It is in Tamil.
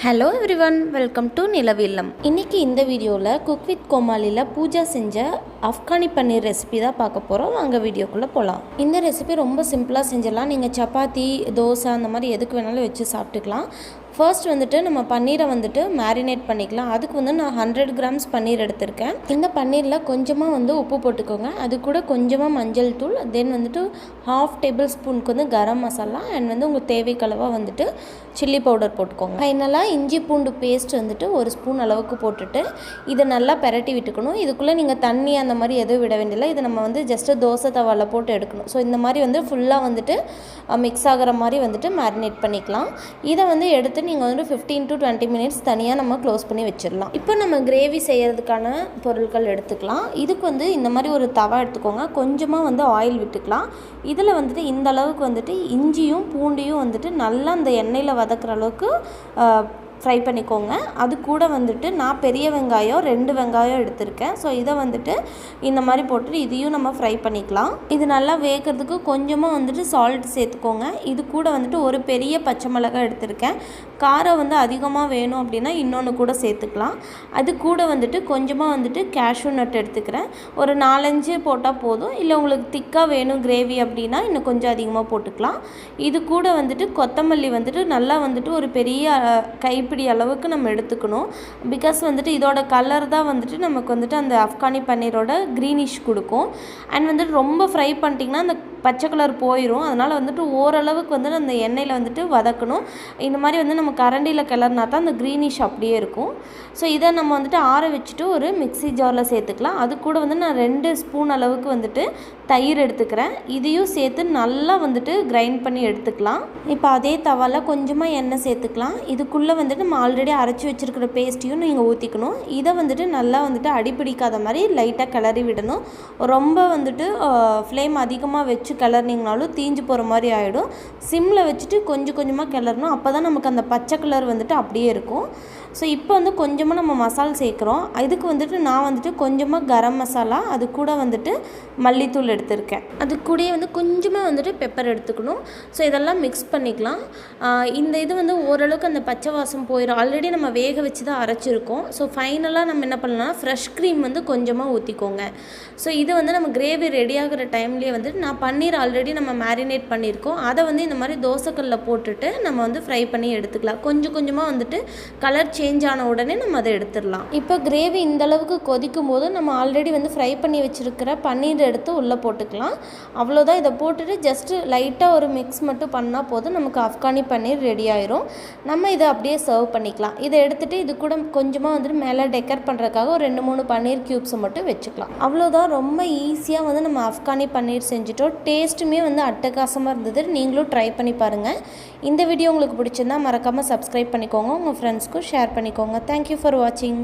Hello everyone, welcome to Nilavillam. இன்றைக்கி இந்த வீடியோவில் குக் வித் கோமாளியில் பூஜா செஞ்ச ஆப்கானி பன்னீர் ரெசிபி தான் பார்க்க போகிறோம். வாங்க வீடியோக்குள்ளே போகலாம். இந்த ரெசிபி ரொம்ப சிம்பிளாக செஞ்சிடலாம். நீங்கள் சப்பாத்தி, தோசை அந்த மாதிரி எதுக்கு வேணாலும் வச்சு சாப்பிட்டுக்கலாம். ஃபர்ஸ்ட் வந்துட்டு நம்ம பன்னீரை வந்துட்டு மேரினேட் பண்ணிக்கலாம். அதுக்கு வந்து நான் 100 கிராம்ஸ் பன்னீர் எடுத்திருக்கேன். இந்த பன்னீரில் கொஞ்சமாக வந்து உப்பு போட்டுக்கோங்க. அது கூட கொஞ்சமாக மஞ்சள் தூள், தென் வந்துட்டு 1/2 டேபிள் ஸ்பூனுக்கு வந்து கரம் மசாலா அண்ட் வந்து உங்கள் தேவைக்களவாக வந்துட்டு சில்லி பவுடர் போட்டுக்கோங்க. ஃபைனலாக இஞ்சி பூண்டு பேஸ்ட் வந்துட்டு 1 ஸ்பூன் அளவுக்கு போட்டுட்டு இதை நல்லா பெரட்டி விட்டுக்கணும். இதுக்குள்ளே நீங்கள் தண்ணி அந்த மாதிரி எதுவும் விட வேண்டியதில்லை. இது நம்ம வந்து ஜஸ்ட்டு தோசை தவாவில் போட்டு எடுக்கணும். ஸோ இந்த மாதிரி வந்து ஃபுல்லாக வந்துட்டு மிக்ஸ் ஆகிற மாதிரி வந்துட்டு மேரினேட் பண்ணிக்கலாம். இதை வந்து எடுத்து நீங்கள் வந்து 15 to 20 மினிட்ஸ் தனியாக நம்ம க்ளோஸ் பண்ணி வச்சிடலாம். இப்போ நம்ம கிரேவி செய்கிறதுக்கான பொருட்கள் எடுத்துக்கலாம். இதுக்கு வந்து இந்த மாதிரி ஒரு தவா எடுத்துக்கோங்க. கொஞ்சமாக வந்து ஆயில் விட்டுக்கலாம். இதில் வந்துட்டு இந்த அளவுக்கு வந்துட்டு இஞ்சியும் பூண்டையும் வந்துட்டு நல்லா அந்த எண்ணெயில் வதக்குற அளவுக்கு ஃப்ரை பண்ணிக்கோங்க. அது கூட வந்துட்டு நான் பெரிய வெங்காயம் 2 வெங்காயம் எடுத்திருக்கேன். ஸோ இதை வந்துட்டு இந்த மாதிரி போட்டுட்டு இதையும் நம்ம ஃப்ரை பண்ணிக்கலாம். இது நல்லா வேகிறதுக்கு கொஞ்சமாக வந்துட்டு சால்ட் சேர்த்துக்கோங்க. இது கூட வந்துட்டு ஒரு பெரிய பச்சை மிளகாய் எடுத்திருக்கேன். காரம் வந்து அதிகமாக வேணும் அப்படின்னா இன்னொன்று கூட சேர்த்துக்கலாம். அது கூட வந்துட்டு கொஞ்சமாக வந்துட்டு கேஷ்யூ நட் எடுத்துக்கிறேன். ஒரு 4-5 போட்டால் போதும். இல்லை உங்களுக்கு திக்காக வேணும் கிரேவி அப்படின்னா இன்னும் கொஞ்சம் அதிகமாக போட்டுக்கலாம். இது கூட வந்துட்டு கொத்தமல்லி வந்துட்டு நல்லா வந்துட்டு ஒரு பெரிய கைப்பிடி அளவுக்கு நம்ம எடுத்துக்கணும். பிகாஸ் வந்துட்டு இதோட கலர் தான் வந்துட்டு நமக்கு வந்துட்டு அந்த ஆப்கானி பன்னீரோட க்ரீனிஷ் கொடுக்கும். அண்ட் வந்துட்டு ரொம்ப ஃப்ரை பண்ணிட்டிங்கன்னா அந்த பச்சை கலர் போயிடும். அதனால் வந்துட்டு ஓரளவுக்கு வந்துட்டு அந்த எண்ணெயில் வந்துட்டு வதக்கணும். இந்த மாதிரி வந்து நம்ம கரண்டியில் கிளறினா தான் அந்த க்ரீனிஷ் அப்படியே இருக்கும். ஸோ இதை நம்ம வந்துட்டு ஆற வச்சுட்டு ஒரு மிக்ஸி ஜாரில் சேர்த்துக்கலாம். அது கூட வந்து நான் 2 ஸ்பூன் அளவுக்கு வந்துட்டு தயிர் எடுத்துக்கிறேன். இதையும் சேர்த்து நல்லா வந்துட்டு கிரைண்ட் பண்ணி எடுத்துக்கலாம். இப்போ அதே தவாவில் கொஞ்சமாக எண்ணெய் சேர்த்துக்கலாம். இதுக்குள்ளே வந்துட்டு நம்ம ஆல்ரெடி அரைச்சி வச்சுருக்கிற பேஸ்ட்டையும் நீங்கள் ஊற்றிக்கணும். இதை வந்துட்டு நல்லா வந்துட்டு அடிப்பிடிக்காத மாதிரி லைட்டாக கிளறி விடணும். ரொம்ப வந்துட்டு ஃப்ளேம் அதிகமாக வச்சு கிளறினீங்கனாலும் தீஞ்சு போகிற மாதிரி ஆகிடும். சிம்மில் வச்சுட்டு கொஞ்சம் கொஞ்சமாக கிளறணும். அப்போ தான் நமக்கு அந்த பச்சை கலர் வந்துட்டு அப்படியே இருக்கும். ஸோ இப்போ வந்து கொஞ்சமாக நம்ம மசாலா சேர்க்குறோம். இதுக்கு வந்துட்டு நான் வந்துட்டு கொஞ்சமாக கரம் மசாலா, அது கூட வந்துட்டு மல்லித்தூள் எடுத்திருக்கேன். அது கூடயே வந்து கொஞ்சமாக வந்துட்டு பெப்பர் எடுத்துக்கணும். ஸோ இதெல்லாம் மிக்ஸ் பண்ணிக்கலாம். இந்த இது வந்து ஓரளவுக்கு அந்த பச்சை வாசம் போயிடும். ஆல்ரெடி நம்ம வேக வச்சு தான் அரைச்சிருக்கோம். ஸோ ஃபைனலாக நம்ம என்ன பண்ணலாம், ஃப்ரெஷ் க்ரீம் வந்து கொஞ்சமாக ஊற்றிக்கோங்க. ஸோ இது வந்து நம்ம கிரேவி ரெடி ஆகிற டைம்லேயே வந்துட்டு நான் பன்னீர் ஆல்ரெடி நம்ம மேரினேட் பண்ணியிருக்கோம். அதை வந்து இந்த மாதிரி தோசைக்கல்லில் போட்டுட்டு நம்ம வந்து ஃப்ரை பண்ணி எடுத்துக்கலாம். கொஞ்சம் கொஞ்சமாக வந்துட்டு கலர் சேஞ்ச் ஆன உடனே நம்ம அதை எடுத்துடலாம். இப்போ கிரேவி இந்த அளவுக்கு கொதிக்கும் போது நம்ம ஆல்ரெடி வந்து ஃப்ரை பண்ணி வச்சுருக்கிற பன்னீர் எடுத்து உள்ளே போட்டுக்கலாம். அவ்வளோதான். இதை போட்டுட்டு ஜஸ்ட்டு லைட்டாக ஒரு மிக்ஸ் மட்டும் பண்ணால் போதும், நமக்கு ஆப்கானி பன்னீர் ரெடி ஆயிரும். நம்ம இதை அப்படியே சர்வ் பண்ணிக்கலாம். இதை எடுத்துகிட்டு இது கூட கொஞ்சமாக வந்துட்டு மேலே டெக்கர் பண்ணுறதுக்காக ஒரு 2-3 பன்னீர் க்யூப்ஸை மட்டும் வச்சுக்கலாம். அவ்வளோதான். ரொம்ப ஈஸியாக வந்து நம்ம ஆப்கானி பன்னீர் செஞ்சுட்டோம். டேஸ்ட்டுமே வந்து அட்டகாசமாக இருந்தது. நீங்களும் ட்ரை பண்ணி பாருங்கள். இந்த வீடியோ உங்களுக்கு பிடிச்சிருந்தா மறக்காமல் சப்ஸ்கிரைப் பண்ணிக்கோங்க. உங்கள் ஃப்ரெண்ட்ஸ்க்கும் ஷேர் பண்ணிக்கோங்க. தேங்க்யூ ஃபார் வாட்சிங்.